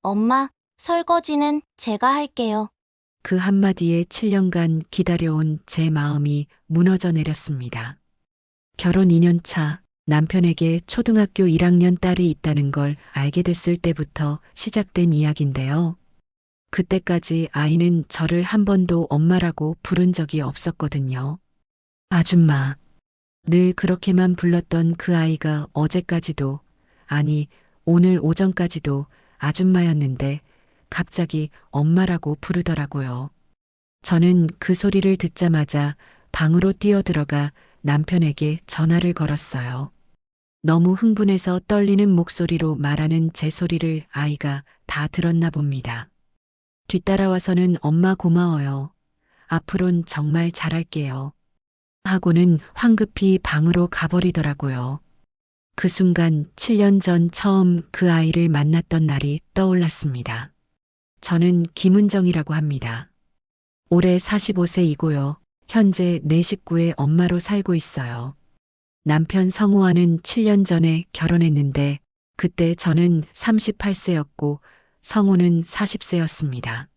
엄마, 설거지는 제가 할게요. 그 한마디에 7년간 기다려온 제 마음이 무너져 내렸습니다. 결혼 2년 차 남편에게 초등학교 1학년 딸이 있다는 걸 알게 됐을 때부터 시작된 이야기인데요. 그때까지 아이는 저를 한 번도 엄마라고 부른 적이 없었거든요. 아줌마. 늘 그렇게만 불렀던 그 아이가 어제까지도, 아니, 오늘 오전까지도 아줌마였는데 갑자기 엄마라고 부르더라고요. 저는 그 소리를 듣자마자 방으로 뛰어들어가 남편에게 전화를 걸었어요. 너무 흥분해서 떨리는 목소리로 말하는 제 소리를 아이가 다 들었나 봅니다. 뒤따라와서는 엄마 고마워요. 앞으론 정말 잘할게요. 하고는 황급히 방으로 가버리더라고요. 그 순간 7년 전 처음 그 아이를 만났던 날이 떠올랐습니다. 저는 김은정이라고 합니다. 올해 45세이고요. 현재 네 식구의 엄마로 살고 있어요. 남편 성우와는 7년 전에 결혼했는데 그때 저는 38세였고 성우는 40세였습니다.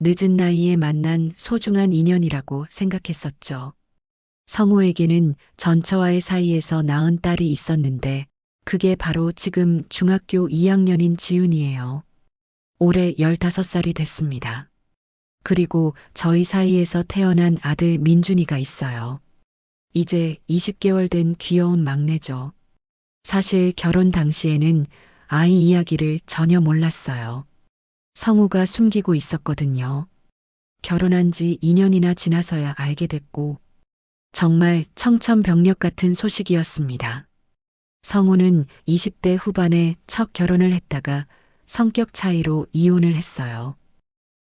늦은 나이에 만난 소중한 인연이라고 생각했었죠. 성우에게는 전처와의 사이에서 낳은 딸이 있었는데 그게 바로 지금 중학교 2학년인 지훈이에요. 올해 15살이 됐습니다. 그리고 저희 사이에서 태어난 아들 민준이가 있어요. 이제 20개월 된 귀여운 막내죠. 사실 결혼 당시에는 아이 이야기를 전혀 몰랐어요. 성우가 숨기고 있었거든요. 결혼한 지 2년이나 지나서야 알게 됐고, 정말 청천벽력 같은 소식이었습니다. 성우는 20대 후반에 첫 결혼을 했다가 성격 차이로 이혼을 했어요.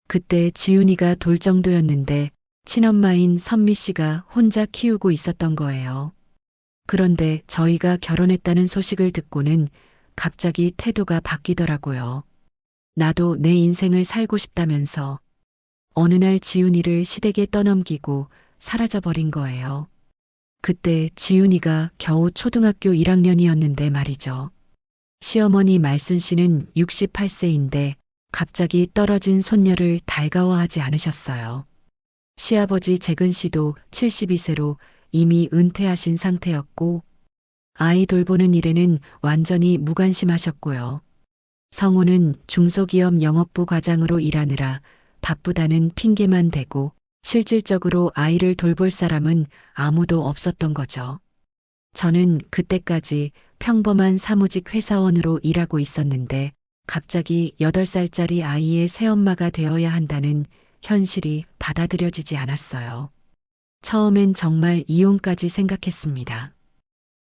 그때 지훈이가 돌 정도였는데 친엄마인 선미 씨가 혼자 키우고 있었던 거예요. 그런데 저희가 결혼했다는 소식을 듣고는 갑자기 태도가 바뀌더라고요. 나도 내 인생을 살고 싶다면서 어느 날 지훈이를 시댁에 떠넘기고 사라져버린 거예요. 그때 지훈이가 겨우 초등학교 1학년이었는데 말이죠. 시어머니 말순 씨는 68세인데 갑자기 떨어진 손녀를 달가워하지 않으셨어요. 시아버지 재근 씨도 72세로 이미 은퇴하신 상태였고 아이 돌보는 일에는 완전히 무관심하셨고요. 성우는 중소기업 영업부 과장으로 일하느라 바쁘다는 핑계만 대고 실질적으로 아이를 돌볼 사람은 아무도 없었던 거죠. 저는 그때까지 평범한 사무직 회사원으로 일하고 있었는데 갑자기 8살짜리 아이의 새엄마가 되어야 한다는 현실이 받아들여지지 않았어요. 처음엔 정말 이혼까지 생각했습니다.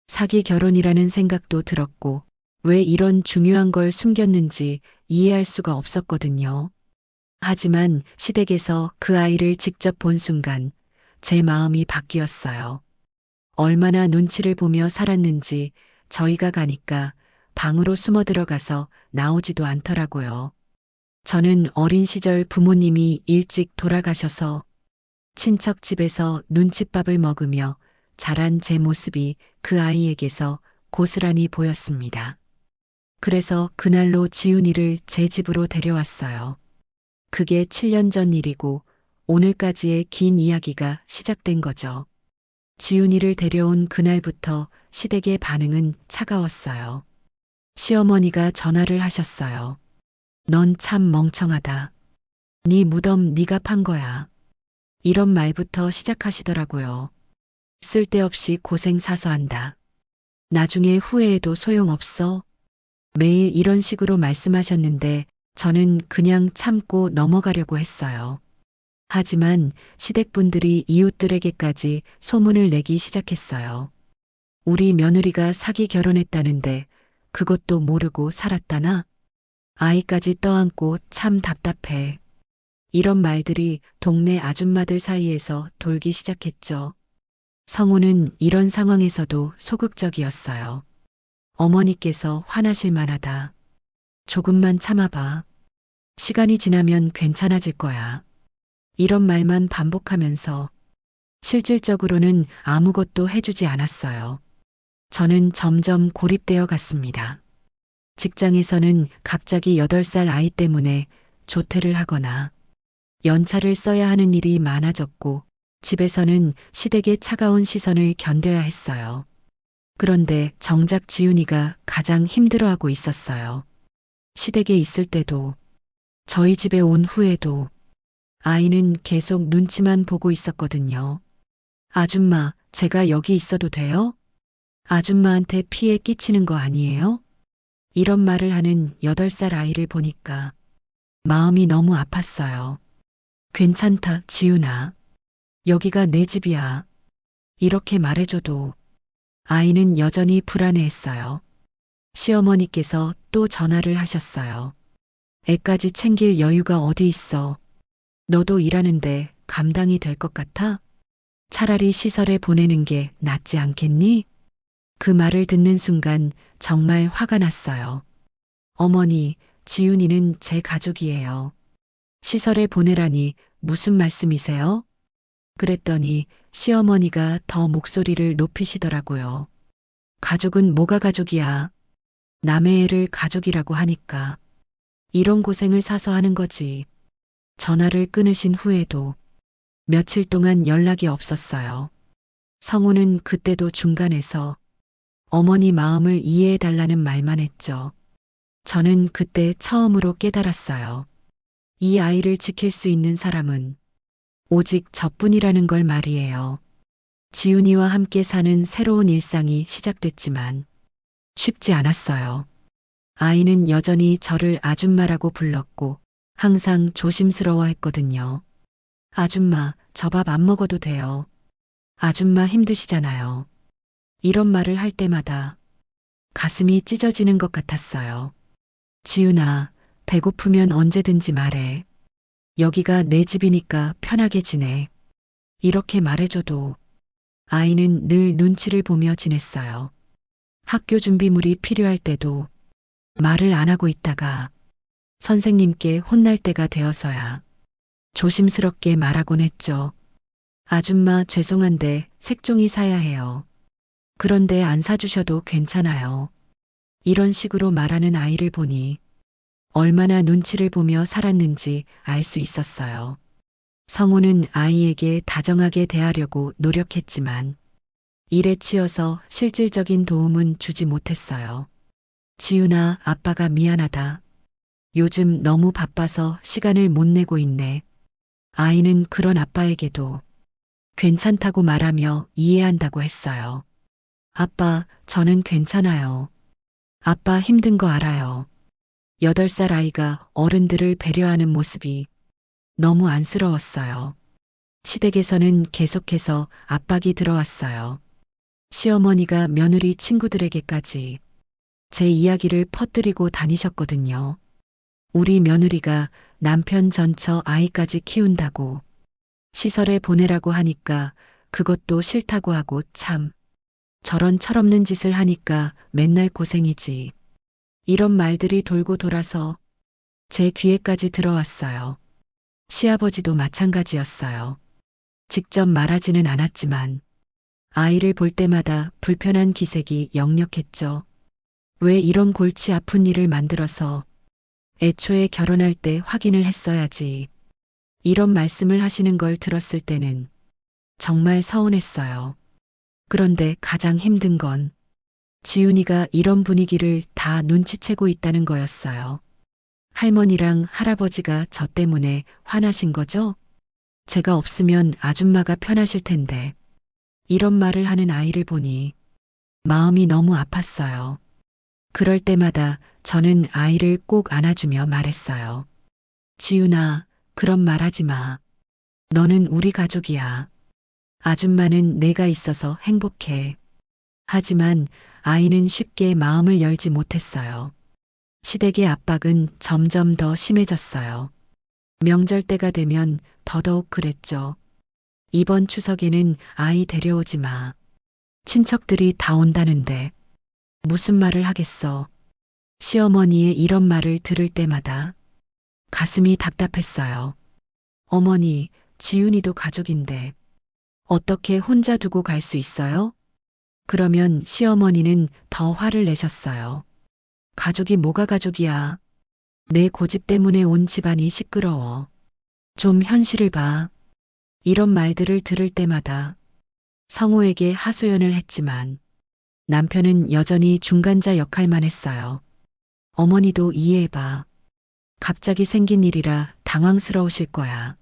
사기 결혼이라는 생각도 들었고 왜 이런 중요한 걸 숨겼는지 이해할 수가 없었거든요. 하지만 시댁에서 그 아이를 직접 본 순간 제 마음이 바뀌었어요. 얼마나 눈치를 보며 살았는지 저희가 가니까 방으로 숨어 들어가서 나오지도 않더라고요. 저는 어린 시절 부모님이 일찍 돌아가셔서 친척 집에서 눈칫밥을 먹으며 자란 제 모습이 그 아이에게서 고스란히 보였습니다. 그래서 그날로 지훈이를 제 집으로 데려왔어요. 그게 7년 전 일이고 오늘까지의 긴 이야기가 시작된 거죠. 지훈이를 데려온 그날부터 시댁의 반응은 차가웠어요. 시어머니가 전화를 하셨어요. 넌 참 멍청하다. 네 무덤 네가 판 거야. 이런 말부터 시작하시더라고요. 쓸데없이 고생 사서 한다. 나중에 후회해도 소용없어. 매일 이런 식으로 말씀하셨는데 저는 그냥 참고 넘어가려고 했어요. 하지만 시댁분들이 이웃들에게까지 소문을 내기 시작했어요. 우리 며느리가 사기 결혼했다는데 그것도 모르고 살았다나? 아이까지 떠안고 참 답답해. 이런 말들이 동네 아줌마들 사이에서 돌기 시작했죠. 성우는 이런 상황에서도 소극적이었어요. 어머니께서 화나실 만하다. 조금만 참아봐. 시간이 지나면 괜찮아질 거야. 이런 말만 반복하면서 실질적으로는 아무것도 해주지 않았어요. 저는 점점 고립되어 갔습니다. 직장에서는 갑자기 8살 아이 때문에 조퇴를 하거나 연차를 써야 하는 일이 많아졌고 집에서는 시댁의 차가운 시선을 견뎌야 했어요. 그런데 정작 지훈이가 가장 힘들어하고 있었어요. 시댁에 있을 때도 저희 집에 온 후에도 아이는 계속 눈치만 보고 있었거든요. 아줌마, 제가 여기 있어도 돼요? 아줌마한테 피해 끼치는 거 아니에요? 이런 말을 하는 8살 아이를 보니까 마음이 너무 아팠어요. 괜찮다, 지훈아. 여기가 내 집이야. 이렇게 말해줘도 아이는 여전히 불안해했어요. 시어머니께서 또 전화를 하셨어요. 애까지 챙길 여유가 어디 있어. 너도 일하는데 감당이 될 것 같아? 차라리 시설에 보내는 게 낫지 않겠니? 그 말을 듣는 순간 정말 화가 났어요. 어머니, 지훈이는 제 가족이에요. 시설에 보내라니 무슨 말씀이세요? 그랬더니 시어머니가 더 목소리를 높이시더라고요. 가족은 뭐가 가족이야. 남의 애를 가족이라고 하니까. 이런 고생을 사서 하는 거지. 전화를 끊으신 후에도 며칠 동안 연락이 없었어요. 성우는 그때도 중간에서 어머니 마음을 이해해 달라는 말만 했죠. 저는 그때 처음으로 깨달았어요. 이 아이를 지킬 수 있는 사람은 오직 저뿐이라는 걸 말이에요. 지훈이와 함께 사는 새로운 일상이 시작됐지만 쉽지 않았어요. 아이는 여전히 저를 아줌마라고 불렀고 항상 조심스러워 했거든요. 아줌마, 저 밥 안 먹어도 돼요. 아줌마 힘드시잖아요. 이런 말을 할 때마다 가슴이 찢어지는 것 같았어요. 지훈아, 배고프면 언제든지 말해. 여기가 내 집이니까 편하게 지내. 이렇게 말해줘도 아이는 늘 눈치를 보며 지냈어요. 학교 준비물이 필요할 때도 말을 안 하고 있다가 선생님께 혼날 때가 되어서야 조심스럽게 말하곤 했죠. 아줌마 죄송한데 색종이 사야 해요. 그런데 안 사주셔도 괜찮아요. 이런 식으로 말하는 아이를 보니 얼마나 눈치를 보며 살았는지 알 수 있었어요. 성우는 아이에게 다정하게 대하려고 노력했지만 일에 치여서 실질적인 도움은 주지 못했어요. 지훈아, 아빠가 미안하다. 요즘 너무 바빠서 시간을 못 내고 있네. 아이는 그런 아빠에게도 괜찮다고 말하며 이해한다고 했어요. 아빠, 저는 괜찮아요. 아빠 힘든 거 알아요. 8살 아이가 어른들을 배려하는 모습이 너무 안쓰러웠어요. 시댁에서는 계속해서 압박이 들어왔어요. 시어머니가 며느리 친구들에게까지 제 이야기를 퍼뜨리고 다니셨거든요. 우리 며느리가 남편 전처 아이까지 키운다고 시설에 보내라고 하니까 그것도 싫다고 하고 참 저런 철없는 짓을 하니까 맨날 고생이지. 이런 말들이 돌고 돌아서 제 귀에까지 들어왔어요. 시아버지도 마찬가지였어요. 직접 말하지는 않았지만 아이를 볼 때마다 불편한 기색이 역력했죠. 왜 이런 골치 아픈 일을 만들어서 애초에 결혼할 때 확인을 했어야지. 이런 말씀을 하시는 걸 들었을 때는 정말 서운했어요. 그런데 가장 힘든 건 지훈이가 이런 분위기를 다 눈치채고 있다는 거였어요. 할머니랑 할아버지가 저 때문에 화나신 거죠? 제가 없으면 아줌마가 편하실 텐데. 이런 말을 하는 아이를 보니 마음이 너무 아팠어요. 그럴 때마다 저는 아이를 꼭 안아주며 말했어요. 지훈아, 그런 말 하지 마. 너는 우리 가족이야. 아줌마는 내가 있어서 행복해. 하지만 아이는 쉽게 마음을 열지 못했어요. 시댁의 압박은 점점 더 심해졌어요. 명절 때가 되면 더더욱 그랬죠. 이번 추석에는 아이 데려오지 마. 친척들이 다 온다는데 무슨 말을 하겠어. 시어머니의 이런 말을 들을 때마다 가슴이 답답했어요. 어머니, 지훈이도 가족인데 어떻게 혼자 두고 갈 수 있어요? 그러면 시어머니는 더 화를 내셨어요. 가족이 뭐가 가족이야. 내 고집 때문에 온 집안이 시끄러워. 좀 현실을 봐. 이런 말들을 들을 때마다 성호에게 하소연을 했지만 남편은 여전히 중간자 역할만 했어요. 어머니도 이해해봐. 갑자기 생긴 일이라 당황스러우실 거야.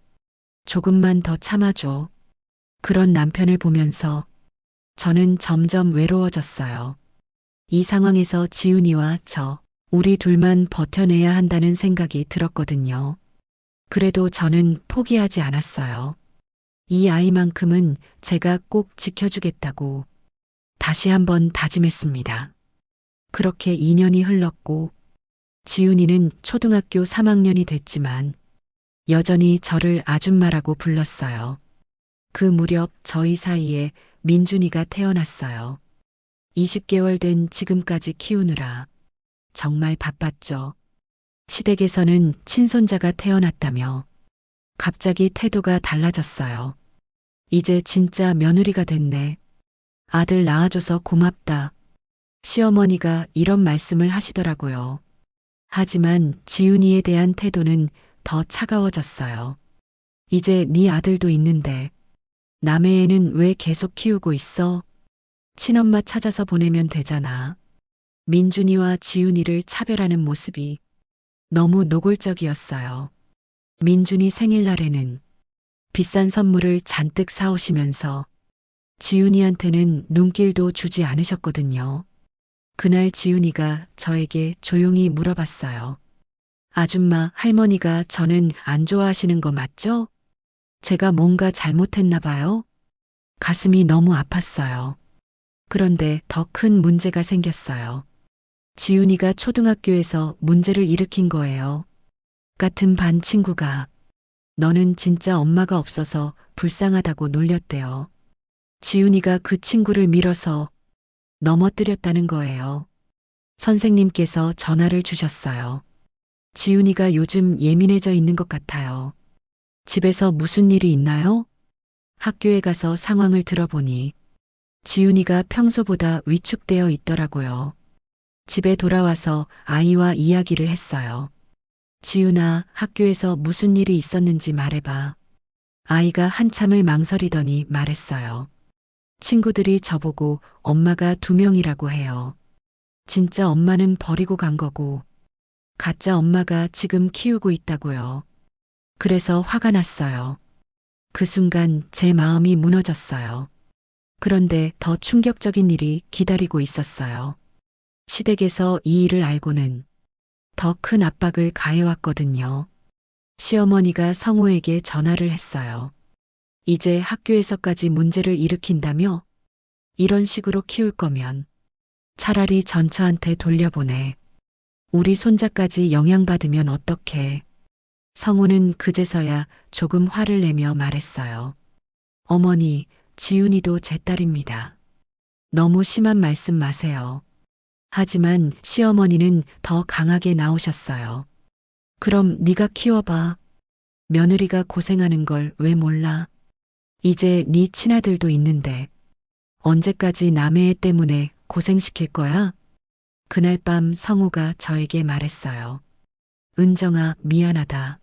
조금만 더 참아줘. 그런 남편을 보면서 저는 점점 외로워졌어요. 이 상황에서 지훈이와 우리 둘만 버텨내야 한다는 생각이 들었거든요. 그래도 저는 포기하지 않았어요. 이 아이만큼은 제가 꼭 지켜주겠다고 다시 한번 다짐했습니다. 그렇게 2년이 흘렀고 지훈이는 초등학교 3학년이 됐지만 여전히 저를 아줌마라고 불렀어요. 그 무렵 저희 사이에 민준이가 태어났어요. 20개월 된 지금까지 키우느라 정말 바빴죠. 시댁에서는 친손자가 태어났다며 갑자기 태도가 달라졌어요. 이제 진짜 며느리가 됐네. 아들 낳아줘서 고맙다. 시어머니가 이런 말씀을 하시더라고요. 하지만 지훈이에 대한 태도는 더 차가워졌어요. 이제 네 아들도 있는데 남의 애는 왜 계속 키우고 있어? 친엄마 찾아서 보내면 되잖아. 민준이와 지훈이를 차별하는 모습이 너무 노골적이었어요. 민준이 생일날에는 비싼 선물을 잔뜩 사오시면서 지훈이한테는 눈길도 주지 않으셨거든요. 그날 지훈이가 저에게 조용히 물어봤어요. 아줌마, 할머니가 저는 안 좋아하시는 거 맞죠? 제가 뭔가 잘못했나 봐요. 가슴이 너무 아팠어요. 그런데 더 큰 문제가 생겼어요. 지훈이가 초등학교에서 문제를 일으킨 거예요. 같은 반 친구가 너는 진짜 엄마가 없어서 불쌍하다고 놀렸대요. 지훈이가 그 친구를 밀어서 넘어뜨렸다는 거예요. 선생님께서 전화를 주셨어요. 지훈이가 요즘 예민해져 있는 것 같아요. 집에서 무슨 일이 있나요? 학교에 가서 상황을 들어보니 지훈이가 평소보다 위축되어 있더라고요. 집에 돌아와서 아이와 이야기를 했어요. 지훈아, 학교에서 무슨 일이 있었는지 말해봐. 아이가 한참을 망설이더니 말했어요. 친구들이 저보고 엄마가 2명이라고 해요. 진짜 엄마는 버리고 간 거고 가짜 엄마가 지금 키우고 있다고요. 그래서 화가 났어요. 그 순간 제 마음이 무너졌어요. 그런데 더 충격적인 일이 기다리고 있었어요. 시댁에서 이 일을 알고는 더 큰 압박을 가해왔거든요. 시어머니가 성호에게 전화를 했어요. 이제 학교에서까지 문제를 일으킨다며? 이런 식으로 키울 거면 차라리 전처한테 돌려보내. 우리 손자까지 영향받으면 어떡해. 성호는 그제서야 조금 화를 내며 말했어요. 어머니, 지훈이도 제 딸입니다. 너무 심한 말씀 마세요. 하지만 시어머니는 더 강하게 나오셨어요. 그럼 네가 키워봐. 며느리가 고생하는 걸 왜 몰라? 이제 네 친아들도 있는데 언제까지 남의 애 때문에 고생시킬 거야? 그날 밤 성우가 저에게 말했어요. 은정아, 미안하다.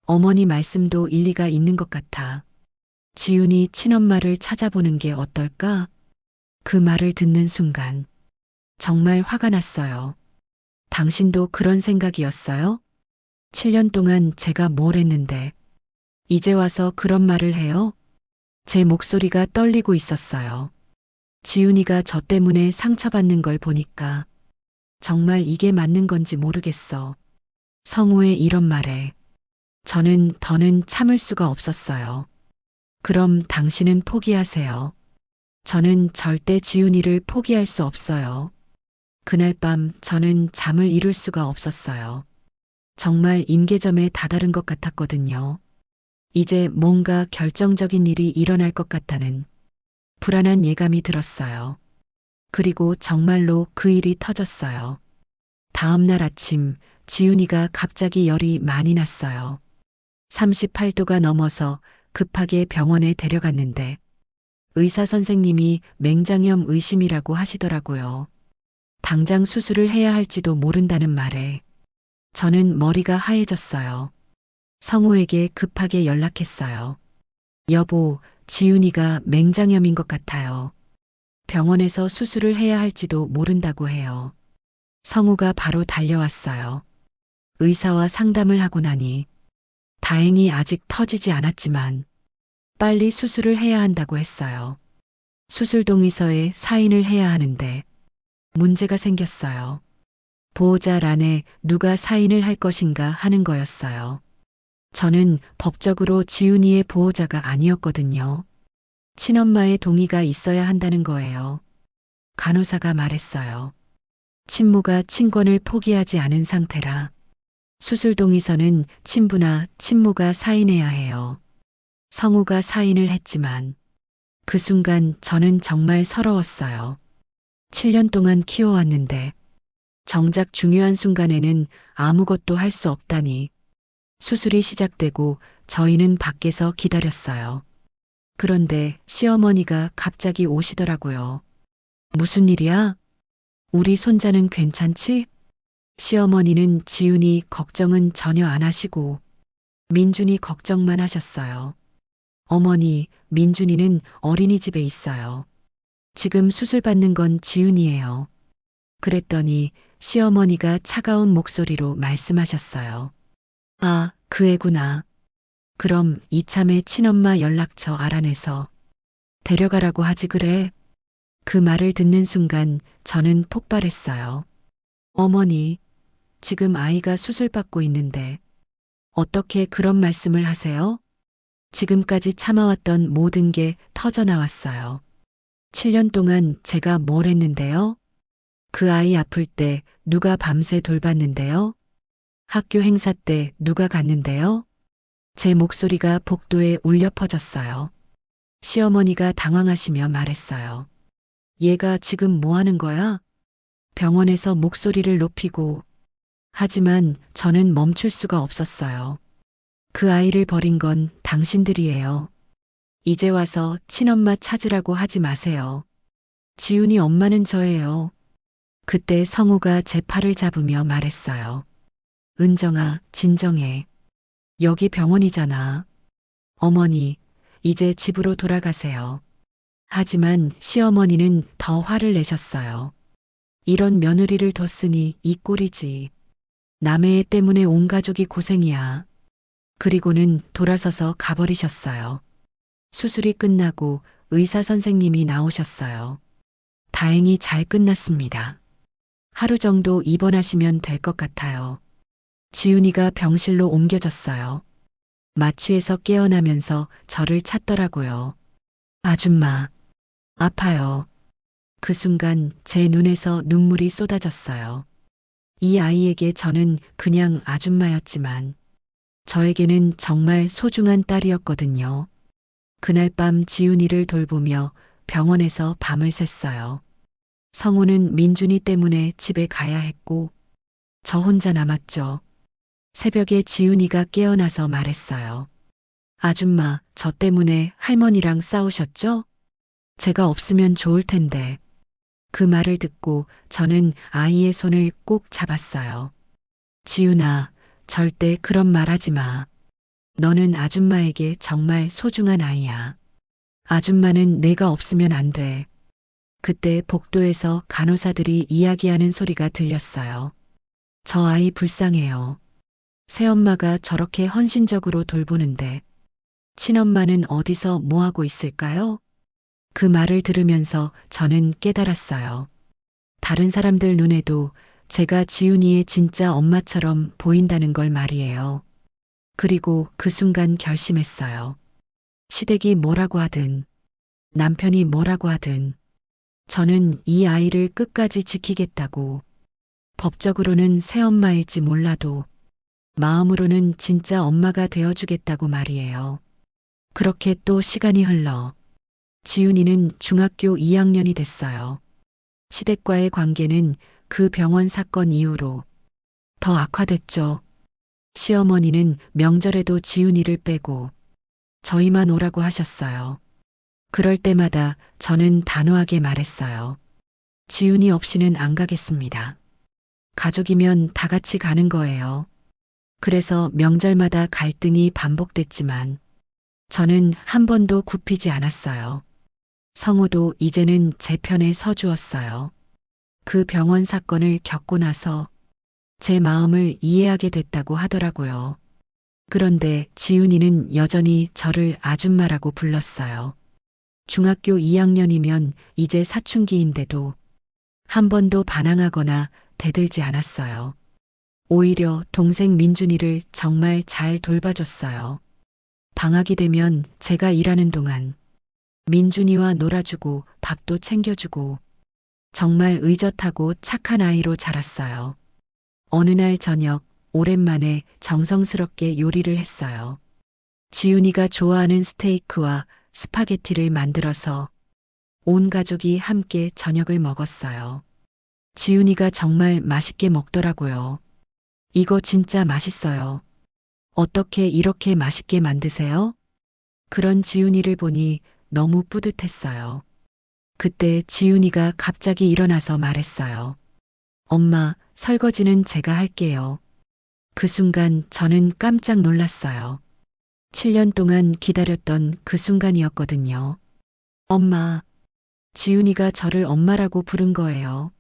어머니 말씀도 일리가 있는 것 같아. 지훈이 친엄마를 찾아보는 게 어떨까? 그 말을 듣는 순간 정말 화가 났어요. 당신도 그런 생각이었어요? 7년 동안 제가 뭘 했는데 이제 와서 그런 말을 해요? 제 목소리가 떨리고 있었어요. 지훈이가 저 때문에 상처받는 걸 보니까 정말 이게 맞는 건지 모르겠어. 성우의 이런 말에 저는 더는 참을 수가 없었어요. 그럼 당신은 포기하세요. 저는 절대 지훈이를 포기할 수 없어요. 그날 밤 저는 잠을 이룰 수가 없었어요. 정말 임계점에 다다른 것 같았거든요. 이제 뭔가 결정적인 일이 일어날 것 같다는 불안한 예감이 들었어요. 그리고 정말로 그 일이 터졌어요. 다음 날 아침 지훈이가 갑자기 열이 많이 났어요. 38도가 넘어서 급하게 병원에 데려갔는데 의사 선생님이 맹장염 의심이라고 하시더라고요. 당장 수술을 해야 할지도 모른다는 말에 저는 머리가 하얘졌어요. 성우에게 급하게 연락했어요. 여보, 지훈이가 맹장염인 것 같아요. 병원에서 수술을 해야 할지도 모른다고 해요. 성우가 바로 달려왔어요. 의사와 상담을 하고 나니 다행히 아직 터지지 않았지만 빨리 수술을 해야 한다고 했어요. 수술 동의서에 사인을 해야 하는데 문제가 생겼어요. 보호자란에 누가 사인을 할 것인가 하는 거였어요. 저는 법적으로 지훈이의 보호자가 아니었거든요. 친엄마의 동의가 있어야 한다는 거예요. 간호사가 말했어요. 친모가 친권을 포기하지 않은 상태라 수술 동의서는 친부나 친모가 사인해야 해요. 성우가 사인을 했지만 그 순간 저는 정말 서러웠어요. 7년 동안 키워왔는데 정작 중요한 순간에는 아무것도 할 수 없다니. 수술이 시작되고 저희는 밖에서 기다렸어요. 그런데 시어머니가 갑자기 오시더라고요. 무슨 일이야? 우리 손자는 괜찮지? 시어머니는 지훈이 걱정은 전혀 안 하시고 민준이 걱정만 하셨어요. 어머니, 민준이는 어린이집에 있어요. 지금 수술 받는 건 지훈이에요. 그랬더니 시어머니가 차가운 목소리로 말씀하셨어요. 아, 그 애구나. 그럼 이참에 친엄마 연락처 알아내서 데려가라고 하지 그래. 그 말을 듣는 순간 저는 폭발했어요. 어머니, 지금 아이가 수술받고 있는데 어떻게 그런 말씀을 하세요? 지금까지 참아왔던 모든 게 터져나왔어요. 7년 동안 제가 뭘 했는데요? 그 아이 아플 때 누가 밤새 돌봤는데요? 학교 행사 때 누가 갔는데요? 제 목소리가 복도에 울려 퍼졌어요. 시어머니가 당황하시며 말했어요. 얘가 지금 뭐 하는 거야? 병원에서 목소리를 높이고. 하지만 저는 멈출 수가 없었어요. 그 아이를 버린 건 당신들이에요. 이제 와서 친엄마 찾으라고 하지 마세요. 지훈이 엄마는 저예요. 그때 성우가 제 팔을 잡으며 말했어요. 은정아, 진정해. 여기 병원이잖아. 어머니, 이제 집으로 돌아가세요. 하지만 시어머니는 더 화를 내셨어요. 이런 며느리를 뒀으니 이 꼴이지. 남의 애 때문에 온 가족이 고생이야. 그리고는 돌아서서 가버리셨어요. 수술이 끝나고 의사 선생님이 나오셨어요. 다행히 잘 끝났습니다. 하루 정도 입원하시면 될 것 같아요. 지훈이가 병실로 옮겨졌어요. 마취에서 깨어나면서 저를 찾더라고요. 아줌마, 아파요. 그 순간 제 눈에서 눈물이 쏟아졌어요. 이 아이에게 저는 그냥 아줌마였지만 저에게는 정말 소중한 딸이었거든요. 그날 밤 지훈이를 돌보며 병원에서 밤을 샜어요. 성우는 민준이 때문에 집에 가야 했고 저 혼자 남았죠. 새벽에 지훈이가 깨어나서 말했어요. 아줌마, 저 때문에 할머니랑 싸우셨죠? 제가 없으면 좋을 텐데. 그 말을 듣고 저는 아이의 손을 꼭 잡았어요. 지훈아, 절대 그런 말 하지 마. 너는 아줌마에게 정말 소중한 아이야. 아줌마는 내가 없으면 안 돼. 그때 복도에서 간호사들이 이야기하는 소리가 들렸어요. 저 아이 불쌍해요. 새엄마가 저렇게 헌신적으로 돌보는데 친엄마는 어디서 뭐 하고 있을까요? 그 말을 들으면서 저는 깨달았어요. 다른 사람들 눈에도 제가 지훈이의 진짜 엄마처럼 보인다는 걸 말이에요. 그리고 그 순간 결심했어요. 시댁이 뭐라고 하든, 남편이 뭐라고 하든, 저는 이 아이를 끝까지 지키겠다고. 법적으로는 새엄마일지 몰라도 마음으로는 진짜 엄마가 되어주겠다고 말이에요. 그렇게 또 시간이 흘러 지훈이는 중학교 2학년이 됐어요. 시댁과의 관계는 그 병원 사건 이후로 더 악화됐죠. 시어머니는 명절에도 지훈이를 빼고 저희만 오라고 하셨어요. 그럴 때마다 저는 단호하게 말했어요. 지훈이 없이는 안 가겠습니다. 가족이면 다 같이 가는 거예요. 그래서 명절마다 갈등이 반복됐지만 저는 한 번도 굽히지 않았어요. 성우도 이제는 제 편에 서주었어요. 그 병원 사건을 겪고 나서 제 마음을 이해하게 됐다고 하더라고요. 그런데 지훈이는 여전히 저를 아줌마라고 불렀어요. 중학교 2학년이면 이제 사춘기인데도 한 번도 반항하거나 대들지 않았어요. 오히려 동생 민준이를 정말 잘 돌봐줬어요. 방학이 되면 제가 일하는 동안 민준이와 놀아주고 밥도 챙겨주고 정말 의젓하고 착한 아이로 자랐어요. 어느 날 저녁 오랜만에 정성스럽게 요리를 했어요. 지훈이가 좋아하는 스테이크와 스파게티를 만들어서 온 가족이 함께 저녁을 먹었어요. 지훈이가 정말 맛있게 먹더라고요. 이거 진짜 맛있어요. 어떻게 이렇게 맛있게 만드세요? 그런 지훈이를 보니 너무 뿌듯했어요. 그때 지훈이가 갑자기 일어나서 말했어요. 엄마, 설거지는 제가 할게요. 그 순간 저는 깜짝 놀랐어요. 7년 동안 기다렸던 그 순간이었거든요. 엄마, 지훈이가 저를 엄마라고 부른 거예요.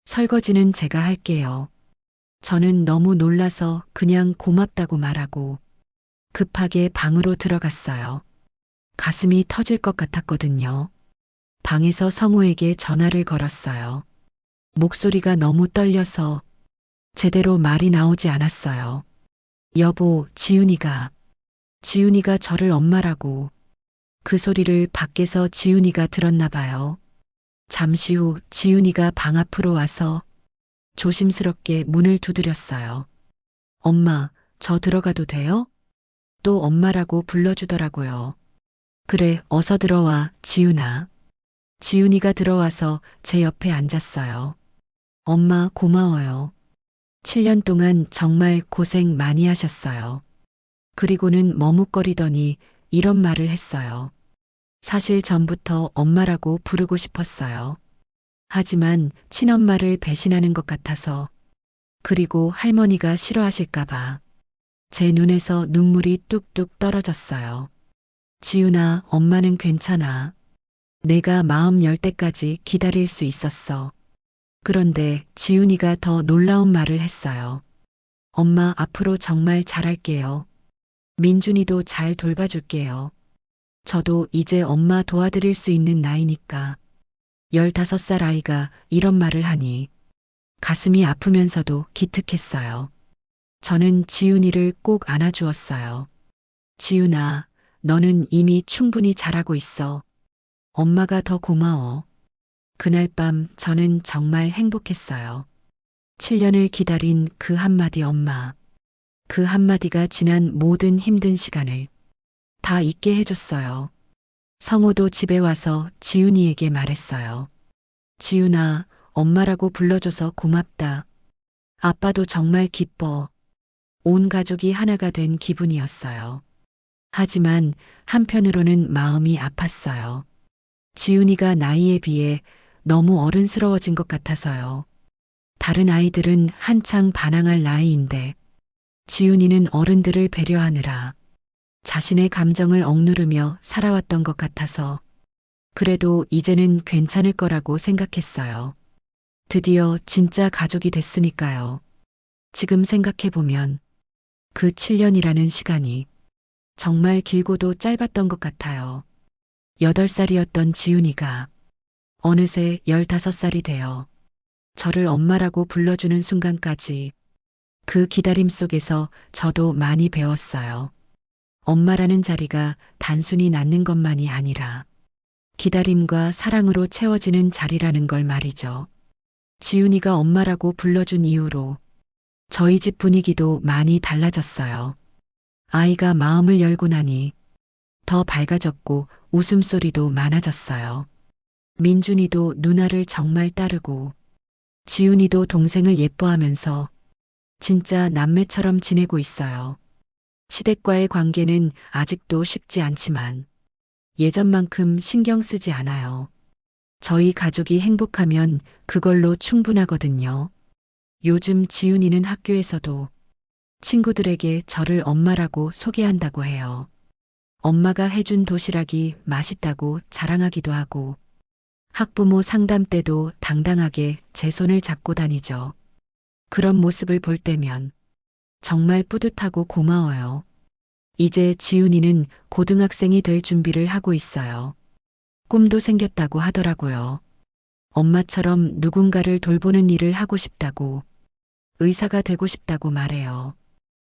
설거지는 제가 할게요. 저는 너무 놀라서 그냥 고맙다고 말하고 급하게 방으로 들어갔어요. 가슴이 터질 것 같았거든요. 방에서 성우에게 전화를 걸었어요. 목소리가 너무 떨려서 제대로 말이 나오지 않았어요. 여보, 지훈이가 저를 엄마라고. 그 소리를 밖에서 지훈이가 들었나 봐요. 잠시 후 지훈이가 방 앞으로 와서 조심스럽게 문을 두드렸어요. 엄마, 저 들어가도 돼요? 또 엄마라고 불러주더라고요. 그래, 어서 들어와, 지훈아. 지훈이가 들어와서 제 옆에 앉았어요. 엄마, 고마워요. 7년 동안 정말 고생 많이 하셨어요. 그리고는 머뭇거리더니 이런 말을 했어요. 사실 전부터 엄마라고 부르고 싶었어요. 하지만 친엄마를 배신하는 것 같아서, 그리고 할머니가 싫어하실까봐 제 눈에서 눈물이 뚝뚝 떨어졌어요. 지훈아, 엄마는 괜찮아. 내가 마음 열 때까지 기다릴 수 있었어. 그런데 지훈이가 더 놀라운 말을 했어요. 엄마, 앞으로 정말 잘할게요. 민준이도 잘 돌봐줄게요. 저도 이제 엄마 도와드릴 수 있는 나이니까. 15살 아이가 이런 말을 하니 가슴이 아프면서도 기특했어요. 저는 지훈이를 꼭 안아주었어요. 지훈아, 너는 이미 충분히 잘하고 있어. 엄마가 더 고마워. 그날 밤 저는 정말 행복했어요. 7년을 기다린 그 한마디 엄마. 그 한마디가 지난 모든 힘든 시간을 다 잊게 해줬어요. 성우도 집에 와서 지훈이에게 말했어요. 지훈아, 엄마라고 불러줘서 고맙다. 아빠도 정말 기뻐. 온 가족이 하나가 된 기분이었어요. 하지만 한편으로는 마음이 아팠어요. 지훈이가 나이에 비해 너무 어른스러워진 것 같아서요. 다른 아이들은 한창 반항할 나이인데 지훈이는 어른들을 배려하느라 자신의 감정을 억누르며 살아왔던 것 같아서 그래도 이제는 괜찮을 거라고 생각했어요. 드디어 진짜 가족이 됐으니까요. 지금 생각해보면 그 7년이라는 시간이 정말 길고도 짧았던 것 같아요. 8살이었던 지훈이가 어느새 15살이 되어 저를 엄마라고 불러주는 순간까지 그 기다림 속에서 저도 많이 배웠어요. 엄마라는 자리가 단순히 낳는 것만이 아니라 기다림과 사랑으로 채워지는 자리라는 걸 말이죠. 지훈이가 엄마라고 불러준 이후로 저희 집 분위기도 많이 달라졌어요. 아이가 마음을 열고 나니 더 밝아졌고 웃음소리도 많아졌어요. 민준이도 누나를 정말 따르고 지훈이도 동생을 예뻐하면서 진짜 남매처럼 지내고 있어요. 시댁과의 관계는 아직도 쉽지 않지만 예전만큼 신경 쓰지 않아요. 저희 가족이 행복하면 그걸로 충분하거든요. 요즘 지훈이는 학교에서도 친구들에게 저를 엄마라고 소개한다고 해요. 엄마가 해준 도시락이 맛있다고 자랑하기도 하고 학부모 상담 때도 당당하게 제 손을 잡고 다니죠. 그런 모습을 볼 때면 정말 뿌듯하고 고마워요. 이제 지훈이는 고등학생이 될 준비를 하고 있어요. 꿈도 생겼다고 하더라고요. 엄마처럼 누군가를 돌보는 일을 하고 싶다고, 의사가 되고 싶다고 말해요.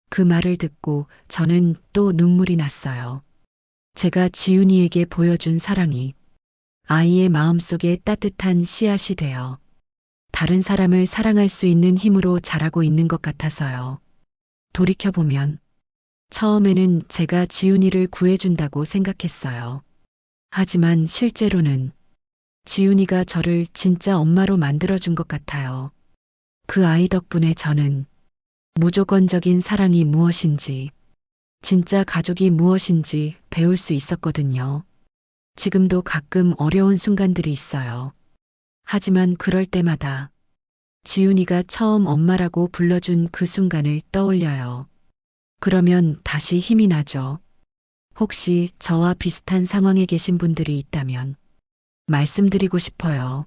그 말을 듣고 저는 또 눈물이 났어요. 제가 지훈이에게 보여준 사랑이 아이의 마음속에 따뜻한 씨앗이 되어 다른 사람을 사랑할 수 있는 힘으로 자라고 있는 것 같아서요. 돌이켜보면 처음에는 제가 지훈이를 구해준다고 생각했어요. 하지만 실제로는 지훈이가 저를 진짜 엄마로 만들어준 것 같아요. 그 아이 덕분에 저는 무조건적인 사랑이 무엇인지, 진짜 가족이 무엇인지 배울 수 있었거든요. 지금도 가끔 어려운 순간들이 있어요. 하지만 그럴 때마다 지훈이가 처음 엄마라고 불러준 그 순간을 떠올려요. 그러면 다시 힘이 나죠. 혹시 저와 비슷한 상황에 계신 분들이 있다면 말씀드리고 싶어요.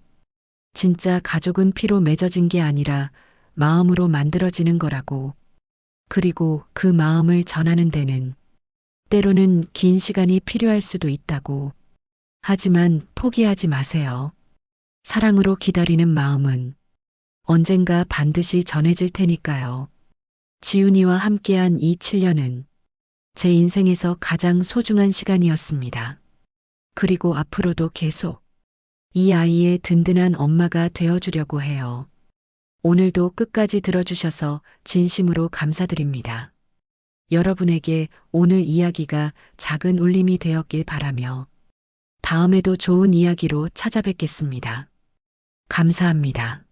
진짜 가족은 피로 맺어진 게 아니라 마음으로 만들어지는 거라고. 그리고 그 마음을 전하는 데는 때로는 긴 시간이 필요할 수도 있다고. 하지만 포기하지 마세요. 사랑으로 기다리는 마음은 언젠가 반드시 전해질 테니까요. 지훈이와 함께한 이 7년은 제 인생에서 가장 소중한 시간이었습니다. 그리고 앞으로도 계속 이 아이의 든든한 엄마가 되어주려고 해요. 오늘도 끝까지 들어주셔서 진심으로 감사드립니다. 여러분에게 오늘 이야기가 작은 울림이 되었길 바라며 다음에도 좋은 이야기로 찾아뵙겠습니다. 감사합니다.